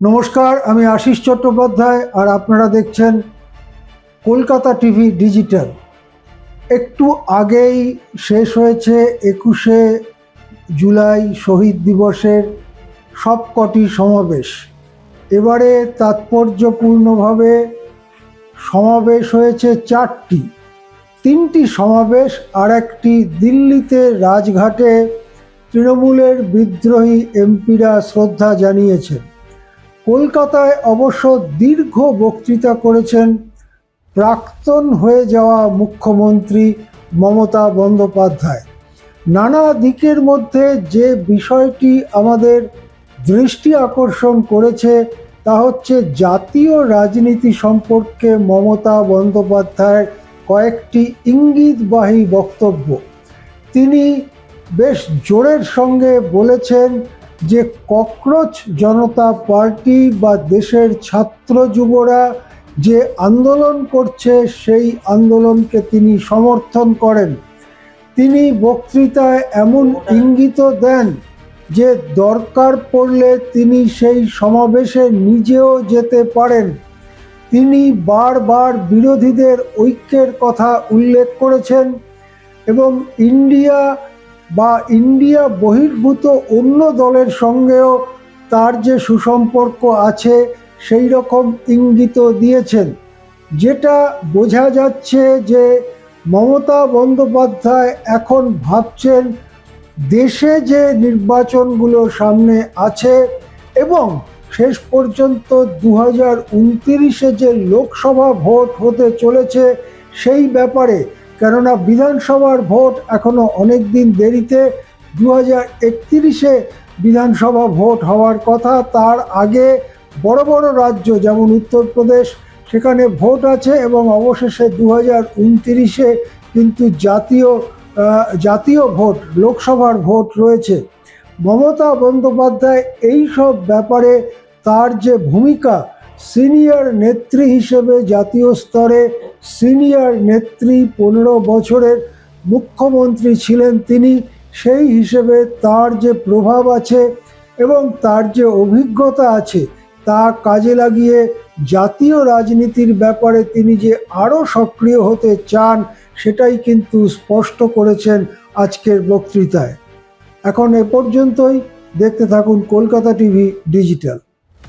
নমস্কার, আমি আশিস চট্টোপাধ্যায় আর আপনারা দেখছেন কলকাতা টিভি ডিজিটাল। একটু আগেই শেষ হয়েছে 21শে জুলাই শহীদ দিবসের সবকটি সমাবেশ। এবারে তাৎপর্যপূর্ণভাবে সমাবেশ হয়েছে তিনটি সমাবেশ, আর একটি দিল্লিতে রাজঘাটে তৃণমূলের বিদ্রোহী এমপিরা শ্রদ্ধা জানিয়েছেন। কলকাতায় অবশ্য দীর্ঘ বক্তৃতা করেছেন প্রাক্তন হয়ে যাওয়া মুখ্যমন্ত্রী মমতা বন্দ্যোপাধ্যায়। নানা দিকের মধ্যে যে বিষয়টি আমাদের দৃষ্টি আকর্ষণ করেছে তা হচ্ছে জাতীয় রাজনীতি সম্পর্কে মমতা বন্দ্যোপাধ্যায়ের কয়েকটি ইঙ্গিতবাহী বক্তব্য। তিনি বেশ জোরের সঙ্গে বলেছেন যে ককরোচ জনতা পার্টি বা দেশের ছাত্র যুবরা যে আন্দোলন করছে সেই আন্দোলনকে তিনি সমর্থন করেন। তিনি বক্তৃতায় এমন ইঙ্গিত দেন যে দরকার পড়লে তিনি সেই সমাবেশে নিজেও যেতে পারেন। তিনি বারবার বিরোধীদের ঐক্যের কথা উল্লেখ করেছেন এবং ইন্ডিয়া বহির্ভূত অন্য দলের সঙ্গেও তার যে সুসম্পর্ক আছে সেই রকম ইঙ্গিত দিয়েছেন, যেটা বোঝা যাচ্ছে যে মমতা বন্দ্যোপাধ্যায় এখন ভাবছেন দেশে যে নির্বাচনগুলো সামনে আছে এবং শেষ পর্যন্ত 2029-এ যে লোকসভা ভোট হতে চলেছে সেই ব্যাপারে, কেননা বিধানসভার ভোট এখনো অনেক দিন দেরিতে, 2031-এ বিধানসভা ভোট হওয়ার কথা। তার আগে বড় বড় রাজ্য যেমন উত্তরপ্রদেশ, সেখানে ভোট আছে এবং অবশেষে 2029-এ কিন্তু জাতীয় ভোট, লোকসভার ভোট রয়েছে। মমতা বন্দ্যোপাধ্যায় এই সব ব্যাপারে তার যে ভূমিকা, সিনিয়র নেত্রী হিসেবে জাতীয় স্তরে সিনিয়র নেত্রী, 15 বছরের মুখ্যমন্ত্রী ছিলেন তিনি, সেই হিসেবে তার যে প্রভাব আছে এবং তার যে অভিজ্ঞতা আছে তা কাজে লাগিয়ে জাতীয় রাজনীতির ব্যাপারে তিনি যে আরও সক্রিয় হতে চান সেটাই কিন্তু স্পষ্ট করেছেন আজকের বক্তৃতায়। এখন এ পর্যন্তই। দেখতে থাকুন কলকাতা টিভি ডিজিটাল।